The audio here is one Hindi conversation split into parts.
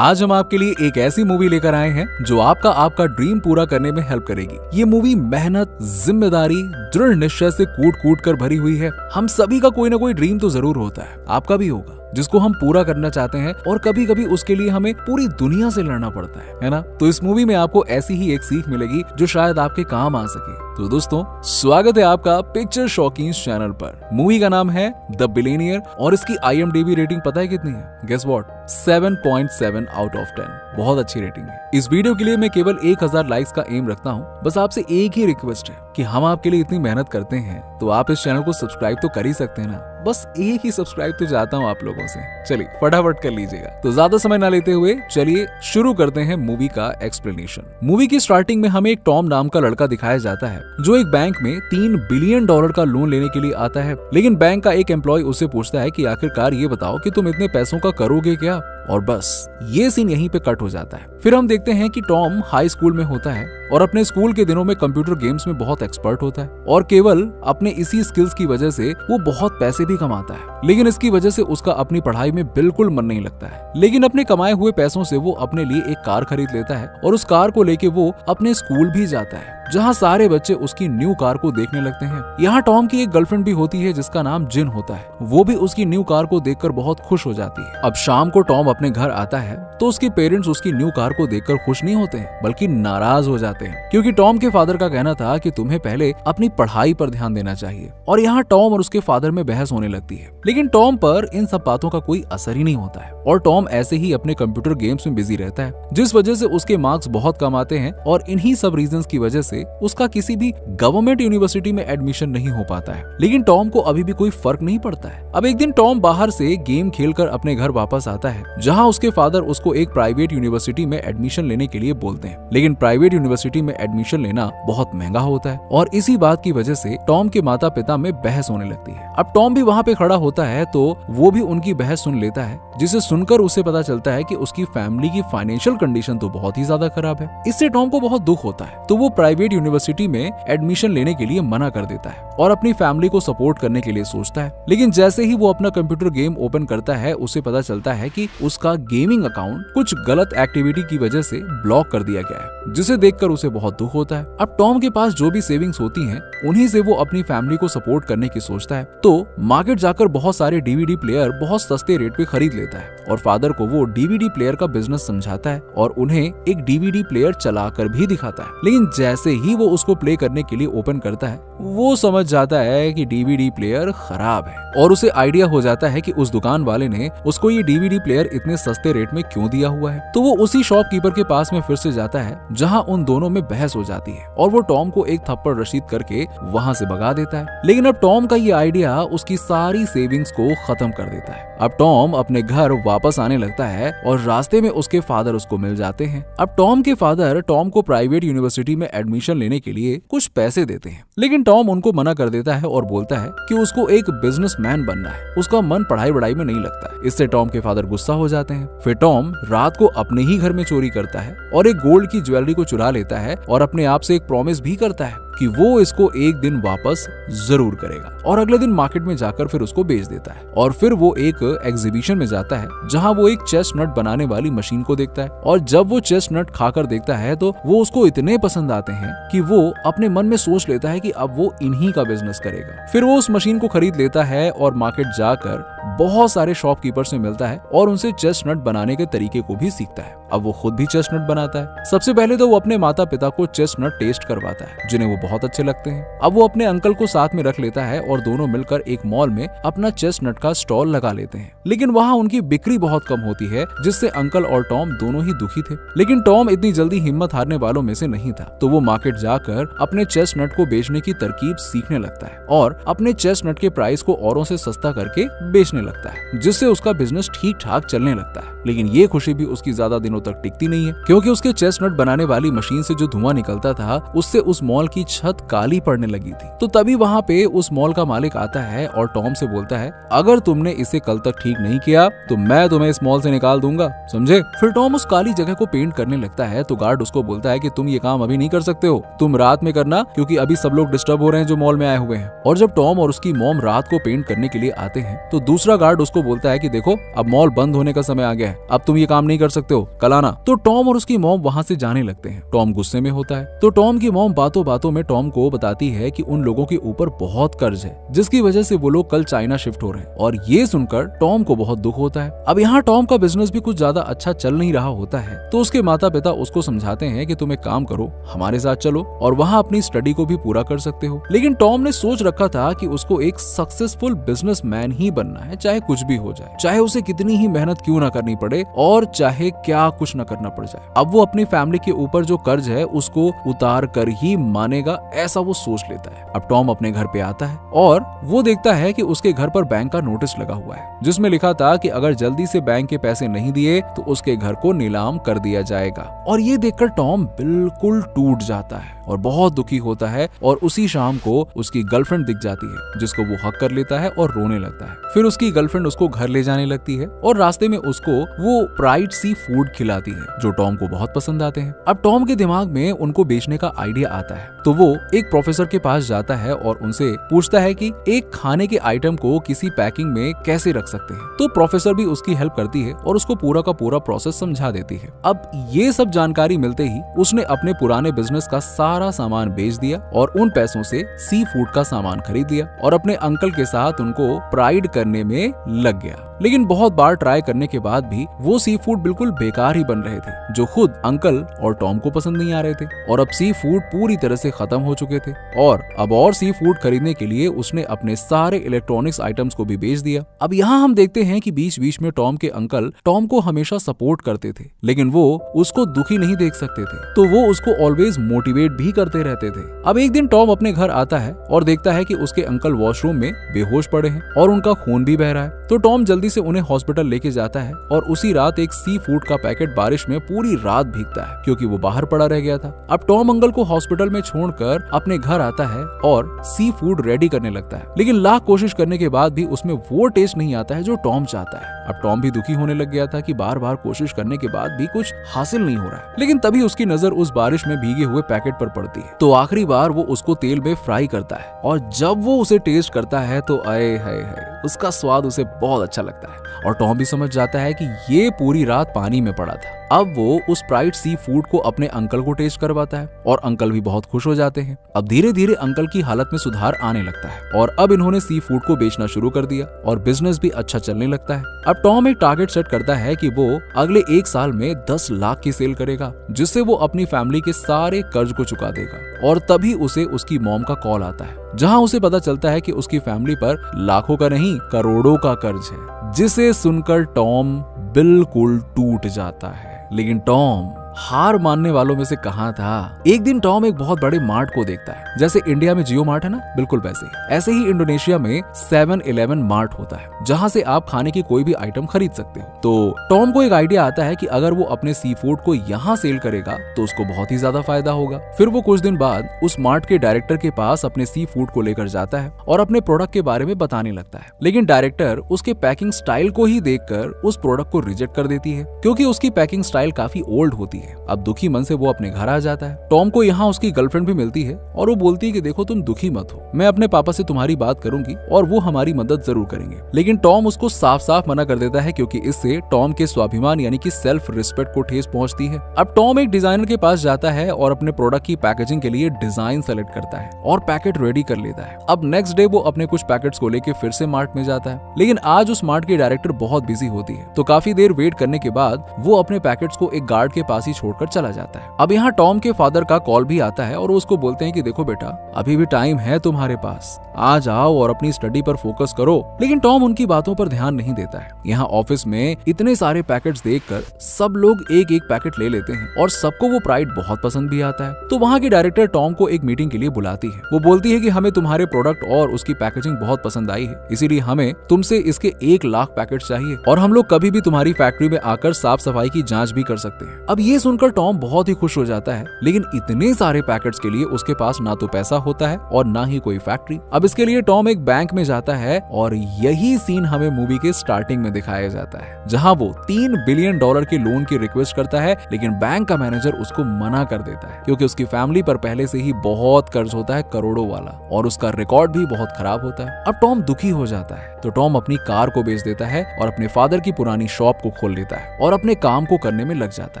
आज हम आपके लिए एक ऐसी मूवी लेकर आए हैं जो आपका ड्रीम पूरा करने में हेल्प करेगी। ये मूवी मेहनत, जिम्मेदारी, दृढ़ निश्चय से कूट कूट कर भरी हुई है। हम सभी का कोई ना कोई ड्रीम तो जरूर होता है, आपका भी होगा, जिसको हम पूरा करना चाहते हैं और कभी कभी उसके लिए हमें पूरी दुनिया से लड़ना पड़ता है ना। तो इस मूवी में आपको ऐसी ही एक सीख मिलेगी जो शायद आपके काम आ सके। तो दोस्तों, स्वागत है आपका पिक्चर शौकीन्स चैनल पर। मूवी का नाम है द बिलियनियर और इसकी IMDb रेटिंग पता है कितनी है? Guess what? 7.7 out of 10। बहुत अच्छी रेटिंग है। इस वीडियो के लिए मैं केवल 1000 लाइक्स का एम रखता हूँ। बस आपसे एक ही रिक्वेस्ट है कि हम आपके लिए इतनी मेहनत करते हैं तो आप इस चैनल को सब्सक्राइब तो कर ही सकते हैं ना। बस एक ही सब्सक्राइब तो चाहता हूँ आप लोगों से। चलिए फटाफट कर लीजिएगा। तो ज्यादा समय ना लेते हुए चलिए शुरू करते हैं मूवी का एक्सप्लेनेशन। मूवी की स्टार्टिंग में हमें एक टॉम नाम का लड़का दिखाया जाता है जो एक बैंक में $3 बिलियन का लोन लेने के लिए आता है। लेकिन बैंक का एक एम्प्लॉय उससे पूछता है कि आखिरकार ये बताओ कि तुम इतने पैसों का करोगे क्या? और बस ये सीन यहीं पे कट हो जाता है। फिर हम देखते हैं कि टॉम हाई स्कूल में होता है और अपने स्कूल के दिनों में कंप्यूटर गेम्स में बहुत एक्सपर्ट होता है और केवल अपने इसी स्किल्स की वजह से वो बहुत पैसे भी कमाता है। लेकिन इसकी वजह से उसका अपनी पढ़ाई में बिल्कुल मन नहीं लगता है। लेकिन अपने कमाए हुए पैसों से वो अपने लिए एक कार खरीद लेता है और उस कार को लेके वो अपने स्कूल भी जाता है जहाँ सारे बच्चे उसकी न्यू कार को देखने लगते हैं। यहाँ टॉम की एक गर्लफ्रेंड भी होती है जिसका नाम जिन होता है। वो भी उसकी न्यू कार को देखकर बहुत खुश हो जाती है। अब शाम को टॉम अपने घर आता है तो उसके पेरेंट्स उसकी न्यू कार को देखकर खुश नहीं होते हैं बल्कि नाराज हो जाते हैं, क्योंकि टॉम के फादर का कहना था कि तुम्हें पहले अपनी पढ़ाई पर ध्यान देना चाहिए। और यहाँ टॉम और उसके फादर में बहस होने लगती है। लेकिन टॉम पर इन सब बातों का कोई असर ही नहीं होता है और टॉम ऐसे ही अपने कंप्यूटर गेम्स में बिजी रहता है, जिस वजह से उसके मार्क्स बहुत कम आते हैं और इन्हीं सब रीजंस की वजह से उसका किसी भी गवर्नमेंट यूनिवर्सिटी में एडमिशन नहीं हो पाता है। लेकिन टॉम को अभी भी कोई फर्क नहीं पड़ता है। अब एक दिन टॉम बाहर से गेम खेलकर अपने घर वापस आता है जहां उसके फादर उसको एक प्राइवेट यूनिवर्सिटी में एडमिशन लेने के लिए बोलते हैं। लेकिन प्राइवेट यूनिवर्सिटी में एडमिशन लेना बहुत महंगा होता है और इसी बात की वजह से टॉम के माता पिता में बहस होने लगती है। अब टॉम भी वहाँ पे खड़ा होता है तो वो भी उनकी बहस सुन लेता है, जिसे सुनकर उसे पता चलता है कि उसकी फैमिली की फाइनेंशियल कंडीशन तो बहुत ही ज्यादा खराब है। इससे टॉम को बहुत दुख होता है तो वो प्राइवेट यूनिवर्सिटी में एडमिशन लेने के लिए मना कर देता है और अपनी फैमिली को सपोर्ट करने के लिए सोचता है। लेकिन जैसे ही वो अपना कंप्यूटर गेम ओपन करता है उसे पता चलता है कि उसका गेमिंग अकाउंट कुछ गलत एक्टिविटी की वजह से ब्लॉक कर दिया गया है, जिसे देखकर उसे बहुत दुख होता है। अब टॉम के पास जो भी सेविंग्स होती हैं उन्हीं से वो अपनी फैमिली को सपोर्ट करने की सोचता है, तो मार्केट जाकर बहुत सारे DVD प्लेयर बहुत सस्ते रेट पे खरीद लेता है और फादर को वो DVD प्लेयर का बिजनेस समझाता है और उन्हें एक DVD प्लेयर चलाकर भी दिखाता है। लेकिन जैसे ही वो उसको प्ले करने के लिए ओपन करता है वो समझ जाता है कि DVD प्लेयर खराब है और उसे आइडिया हो जाता है कि उस दुकान वाले ने उसको ये DVD प्लेयर इतने सस्ते रेट में क्यों दिया हुआ है। तो वो उसी शॉपकीपर के पास में फिर से जाता है जहां उन दोनों में बहस हो जाती है और वो टॉम को एक थप्पड़ रशीद करके वहां से भगा देता है। लेकिन अब टॉम का ये आइडिया उसकी सारी सेविंग्स को खत्म कर देता है। अब टॉम अपने घर वापस आने लगता है और रास्ते में उसके फादर उसको मिल जाते हैं। अब टॉम के फादर टॉम को प्राइवेट यूनिवर्सिटी में एडमिशन लेने के लिए कुछ पैसे देते हैं, लेकिन टॉम उनको मना कर देता है और बोलता है कि उसको एक बिजनेसमैन बनना है, उसका मन पढ़ाई वढ़ाई में नहीं लगता है। इससे टॉम के फादर गुस्सा हो जाते हैं। फिर टॉम रात को अपने ही घर में चोरी करता है और एक गोल्ड की ज्वेलरी को चुरा लेता है और अपने आप से एक प्रॉमिस भी करता है कि वो इसको एक दिन वापस जरूर करेगा और अगले दिन मार्केट में जाकर फिर उसको बेच देता है। और फिर वो एक एग्जीबिशन में जाता है जहां वो एक चेस्टनट बनाने वाली मशीन को देखता है और जब वो चेस्टनट खाकर देखता है तो वो उसको इतने पसंद आते हैं कि वो अपने मन में सोच लेता है कि अब वो इन्हीं का बिजनेस करेगा। फिर वो उस मशीन को खरीद लेता है और मार्केट जाकर बहुत सारे शॉपकीपर से मिलता है और उनसे चेस्टनट बनाने के तरीके को भी सीखता है। अब वो खुद भी चेस्टनट बनाता है। सबसे पहले तो वो अपने माता पिता को चेस्टनट टेस्ट करवाता है जिन्हें वो बहुत अच्छे लगते हैं। अब वो अपने अंकल को साथ में रख लेता है और दोनों मिलकर एक मॉल में अपना चेस्टनट का स्टॉल लगा लेते हैं। लेकिन वहाँ उनकी बिक्री बहुत कम होती है, जिससे अंकल और टॉम दोनों ही दुखी थे। लेकिन टॉम इतनी जल्दी हिम्मत हारने वालों में से नहीं था, तो वो मार्केट जाकर अपने चेस्टनट को बेचने की तरकीब सीखने लगता है और अपने चेस्टनट के प्राइस को औरों से सस्ता करके बेचने लगता है, जिससे उसका बिजनेस ठीक ठाक चलने लगता है। लेकिन ये खुशी भी उसकी ज्यादा दिनों तक टिकती नहीं है, क्योंकि उसके चेस्टनट बनाने वाली मशीन से जो धुआं निकलता था उससे उस मॉल की छत काली पड़ने लगी थी। तो तभी वहाँ पे उस मॉल का मालिक आता है और टॉम से बोलता है, अगर तुमने इसे कल तक ठीक नहीं किया तो मैं तुम्हें इस मॉल से निकाल दूंगा, समझे? फिर टॉम उस काली जगह को पेंट करने लगता है तो गार्ड उसको बोलता है कि तुम ये काम अभी नहीं कर सकते हो, तुम रात में करना, क्योंकि अभी सब लोग डिस्टर्ब हो रहे हैं जो मॉल में आए हुए हैं। और जब टॉम और उसकी मॉम रात को पेंट करने के लिए आते हैं तो दूसरी दूसरा गार्ड उसको बोलता है कि देखो अब मॉल बंद होने का समय आ गया है, अब तुम ये काम नहीं कर सकते हो, कल आना। तो टॉम और उसकी मॉम वहाँ से जाने लगते हैं। टॉम गुस्से में होता है तो टॉम की मॉम बातों बातों में टॉम को बताती है कि उन लोगों के ऊपर बहुत कर्ज है जिसकी वजह से वो लोग कल चाइना शिफ्ट हो रहे हैं। और ये सुनकर टॉम को बहुत दुख होता है। अब यहाँ टॉम का बिजनेस भी कुछ ज्यादा अच्छा चल नहीं रहा होता है तो उसके माता पिता उसको समझाते हैं कि तुम एक काम करो, हमारे साथ चलो और वहाँ अपनी स्टडी को भी पूरा कर सकते हो। लेकिन टॉम ने सोच रखा था कि उसको एक सक्सेसफुल बिजनेसमैन ही बनना है, चाहे कुछ भी हो जाए, चाहे उसे कितनी ही मेहनत क्यों ना करनी पड़े और चाहे क्या कुछ न करना पड़ जाए। अब वो अपनी फैमिली के ऊपर जो कर्ज है उसको उतार कर ही मानेगा, ऐसा वो सोच लेता है। अब टॉम अपने घर पे आता है और वो देखता है कि उसके घर पर बैंक का नोटिस लगा हुआ है जिसमें लिखा था कि अगर जल्दी से बैंक के पैसे नहीं दिए तो उसके घर को नीलाम कर दिया जाएगा। और ये देखकर टॉम बिल्कुल टूट जाता है और बहुत दुखी होता है। और उसी शाम को उसकी गर्लफ्रेंड दिख जाती है जिसको वो हक कर लेता है और रोने लगता है। फिर उसकी गर्लफ्रेंड उसको घर ले जाने लगती है और रास्ते में उसको वो फ्राइड सी फूड खिलाती है जो टॉम को बहुत पसंद आते हैं। अब टॉम के दिमाग में उनको बेचने का आइडिया आता है तो वो एक प्रोफेसर के पास जाता है और उनसे पूछता है कि एक खाने के आइटम को किसी पैकिंग में कैसे रख सकते हैं। तो प्रोफेसर भी उसकी हेल्प करती है और उसको पूरा का पूरा प्रोसेस समझा देती है। अब ये सब जानकारी मिलते ही उसने अपने पुराने बिजनेस का सारा सामान बेच दिया और उन पैसों से सी फूड का सामान खरीद लिया और अपने अंकल के साथ उनको प्राइड करने में लग गया। लेकिन बहुत बार ट्राई करने के बाद भी वो सी फूड बिल्कुल बेकार ही बन रहे थे जो खुद अंकल और टॉम को पसंद नहीं आ रहे थे। और अब सी फूड पूरी तरह से खत्म हो चुके थे और अब और सी फूड खरीदने के लिए उसने अपने सारे इलेक्ट्रॉनिक्स आइटम्स को भी बेच दिया। अब यहाँ हम देखते हैं कि बीच बीच में टॉम के अंकल टॉम को हमेशा सपोर्ट करते थे लेकिन वो उसको दुखी नहीं देख सकते थे तो वो उसको ऑलवेज मोटिवेट भी करते रहते थे। अब एक दिन टॉम अपने घर आता है और देखता है कि उसके अंकल वॉशरूम में बेहोश पड़े हैं और उनका खून भी बह रहा है। तो टॉम जल्दी से उन्हें हॉस्पिटल लेके जाता है और उसी रात एक सी फूड का पैकेट बारिश में पूरी रात भीगता है क्योंकि वो बाहर पड़ा रह गया था। अब टॉम अंकल को हॉस्पिटल में छोड़कर अपने घर आता है और सी फूड रेडी करने लगता है लेकिन लाख कोशिश करने के बाद भी उसमें वो टेस्ट नहीं आता है जो टॉम चाहता है। अब टॉम भी दुखी होने लग गया था कि बार बार कोशिश करने के बाद भी कुछ हासिल नहीं हो रहा है। लेकिन तभी उसकी नजर उस बारिश में भीगे हुए पैकेट पर पड़ती है तो आखिरी बार वो उसको तेल में फ्राई करता है और जब वो उसे टेस्ट करता है तो आए हाय उसका स्वाद उसे बहुत अच्छा लगता है। और टॉम भी समझ जाता है कि ये पूरी रात पानी में पड़ा था। अब वो उस फ्राइड सी फूड को अपने अंकल को टेस्ट करवाता है और अंकल भी बहुत खुश हो जाते हैं। अब धीरे धीरे अंकल की हालत में सुधार आने लगता है और अब इन्होंने सी फूड को बेचना शुरू कर दिया और बिजनेस भी अच्छा चलने लगता है। अब टॉम एक टारगेट सेट करता है कि वो अगले 1 साल में 10 लाख की सेल करेगा जिससे वो अपनी फैमिली के सारे कर्ज को चुका देगा। और तभी उसे उसकी मॉम का कॉल आता है जहां उसे पता चलता है कि उसकी फैमिली पर लाखों का नहीं करोड़ों का कर्ज है, जिसे सुनकर टॉम बिल्कुल टूट जाता है। लेकिन टॉम हार मानने वालों में से कहां था। एक दिन टॉम एक बहुत बड़े मार्ट को देखता है, जैसे इंडिया में जियो मार्ट है ना, बिल्कुल वैसे ऐसे ही इंडोनेशिया में 7-Eleven मार्ट होता है जहां से आप खाने की कोई भी आइटम खरीद सकते हो। तो टॉम को एक आइडिया आता है कि अगर वो अपने सी फूड को यहाँ सेल करेगा तो उसको बहुत ही ज्यादा फायदा होगा। फिर वो कुछ दिन बाद उस मार्ट के डायरेक्टर के पास अपने सी फूड को लेकर जाता है और अपने प्रोडक्ट के बारे में बताने लगता है। लेकिन डायरेक्टर उसके पैकिंग स्टाइल को ही देखकर उस प्रोडक्ट को रिजेक्ट कर देती है क्योंकि उसकी पैकिंग स्टाइल काफी ओल्ड होती है। अब दुखी मन से वो अपने घर आ जाता है। टॉम को यहाँ उसकी गर्लफ्रेंड भी मिलती है और वो बोलती है कि देखो तुम दुखी मत हो, मैं अपने पापा से तुम्हारी बात करूंगी और वो हमारी मदद जरूर करेंगे। लेकिन टॉम उसको साफ साफ मना कर देता है क्योंकि इससे टॉम के स्वाभिमान यानी कि सेल्फ रिस्पेक्ट को ठेस पहुंचती है। अब टॉम एक डिजाइनर के पास जाता है और अपने प्रोडक्ट की पैकेजिंग के लिए डिजाइन सेलेक्ट करता है और पैकेट रेडी कर लेता है। अब नेक्स्ट डे वो अपने कुछ पैकेट्स को लेकर फिर से मार्ट में जाता है, लेकिन आज उस मार्ट की डायरेक्टर बहुत बिजी होती है तो काफी देर वेट करने के बाद वो अपने पैकेट्स को एक गार्ड के पास ही छोड़कर चला जाता है। अब यहाँ टॉम के फादर का कॉल भी आता है और उसको बोलते हैं कि देखो बेटा अभी भी टाइम है तुम्हारे पास, आ जाओ और अपनी स्टडी पर फोकस करो। लेकिन टॉम उनकी बातों पर ध्यान नहीं देता है। यहाँ ऑफिस में इतने सारे पैकेट्स देखकर सब लोग एक एक पैकेट ले लेते हैं और सबको वो प्राइड बहुत पसंद भी आता है। तो वहाँ की डायरेक्टर टॉम को एक मीटिंग के लिए बुलाती है। वो बोलती है कि हमें तुम्हारे प्रोडक्ट और उसकी पैकेजिंग बहुत पसंद आई है, इसीलिए हमें तुमसे इसके 1 लाख पैकेट चाहिए और हम लोग कभी भी तुम्हारी फैक्ट्री में आकर साफ सफाई की जाँच भी कर सकते हैं। अब ये सुनकर टॉम बहुत ही खुश हो जाता है, लेकिन इतने सारे पैकेट्स के लिए उसके पास ना तो पैसा होता है और ना ही कोई फैक्ट्री। अब इसके लिए टॉम एक बैंक में जाता है और यही सीन हमें मूवी के स्टार्टिंग में दिखाया जाता है, जहां वो $3 बिलियन के लोन की रिक्वेस्ट करता है, लेकिन बैंक का मैनेजर उसको मना कर देता है क्योंकि उसकी फैमिली पर पहले से ही बहुत कर्ज होता है, करोड़ों वाला, और उसका रिकॉर्ड भी बहुत खराब होता है। अब टॉम दुखी हो जाता है तो टॉम अपनी कार को बेच देता है और अपने फादर की पुरानी शॉप को खोल लेता है और अपने काम को करने में लग जाता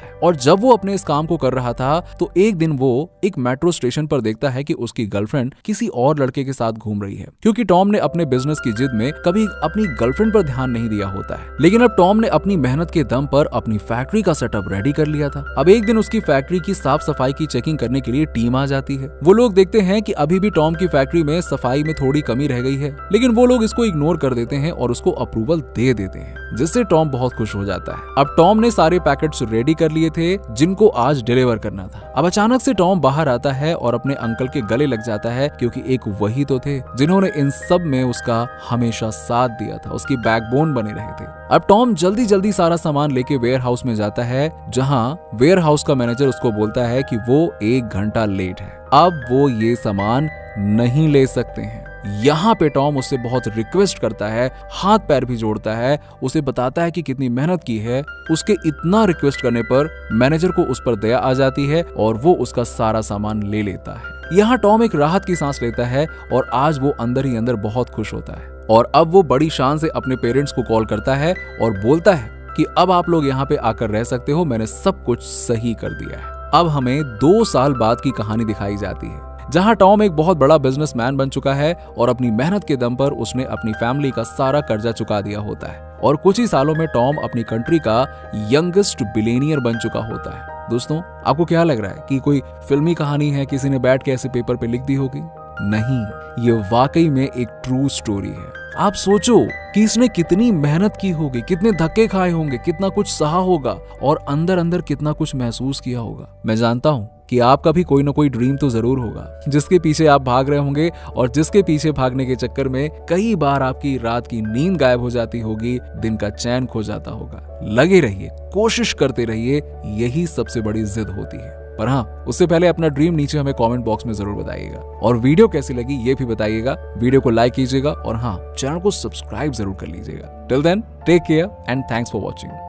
है। और जब वो अपने इस काम को कर रहा था तो एक दिन वो एक मेट्रो स्टेशन पर देखता है कि उसकी गर्लफ्रेंड किसी और लड़के के साथ घूम रही है, क्योंकि टॉम ने अपने बिजनेस की जिद में कभी अपनी गर्लफ्रेंड पर ध्यान नहीं दिया होता है। लेकिन अब टॉम ने अपनी मेहनत के दम पर अपनी फैक्ट्री का सेटअप रेडी कर लिया था। अब एक दिन उसकी फैक्ट्री की साफ सफाई की चेकिंग करने के लिए टीम आ जाती है। वो लोग देखते हैं कि अभी भी टॉम की फैक्ट्री में सफाई में थोड़ी कमी रह गई है, लेकिन वो लोग इसको इग्नोर कर देते हैं और उसको अप्रूवल दे देते हैं, जिससे टॉम बहुत खुश हो जाता है। अब टॉम ने सारे पैकेट्स रेडी कर लिए थे जिनको आज डिलीवर करना था। अब अचानक से टॉम बाहर आता है और अपने अंकल के गले लग जाता है, क्योंकि एक वही तो थे जिन्होंने इन सब में उसका हमेशा साथ दिया था, उसकी बैकबोन बने रहे थे। अब टॉम जल्दी जल्दी सारा सामान लेके वेयर हाउस में जाता है, जहां वेयर हाउस का मैनेजर उसको बोलता है कि वो 1 घंटा लेट है, अब वो ये सामान नहीं ले सकते हैं। यहाँ पे टॉम उससे बहुत रिक्वेस्ट करता है, हाथ पैर भी जोड़ता है, उसे बताता है कि कितनी मेहनत की है। उसके इतना रिक्वेस्ट करने पर मैनेजर को उस पर दया आ जाती है और वो उसका सारा सामान ले लेता है। यहाँ टॉम एक राहत की सांस लेता है और आज वो अंदर ही अंदर बहुत खुश होता है। और अब वो बड़ी शान से अपने पेरेंट्स को कॉल करता है और बोलता है कि अब आप लोग यहाँ पे आकर रह सकते हो, मैंने सब कुछ सही कर दिया है। अब हमें 2 साल बाद की कहानी दिखाई जाती है, जहां टॉम एक बहुत बड़ा बिजनेसमैन बन चुका है और अपनी मेहनत के दम पर उसने अपनी फैमिली का सारा कर्जा चुका दिया होता है। और कुछ ही सालों में टॉम अपनी कंट्री का यंगेस्ट बिलियनियर बन चुका होता है। दोस्तों, आपको क्या लग रहा है कि कोई फिल्मी कहानी है, किसी ने बैठ के ऐसे पेपर पे लिख दी होगी? नहीं, ये वाकई में एक ट्रू स्टोरी है। आप सोचो कि इसने कितनी मेहनत की होगी, कितने धक्के खाए होंगे, कितना कुछ सहा होगा और अंदर अंदर कितना कुछ महसूस किया होगा। मैं जानता हूँ कि आपका भी कोई ना कोई ड्रीम तो जरूर होगा जिसके पीछे आप भाग रहे होंगे और जिसके पीछे भागने के चक्कर में कई बार आपकी रात की नींद गायब हो जाती होगी, दिन का चैन खो जाता होगा। लगे रहिए, कोशिश करते रहिए, यही सबसे बड़ी जिद होती है। पर हाँ, उससे पहले अपना ड्रीम नीचे हमें कमेंट बॉक्स में जरूर बताइएगा और वीडियो कैसी लगी ये भी बताइएगा। वीडियो को लाइक कीजिएगा और हाँ, चैनल को सब्सक्राइब जरूर कर लीजिएगा। Till then, take care and thanks for watching.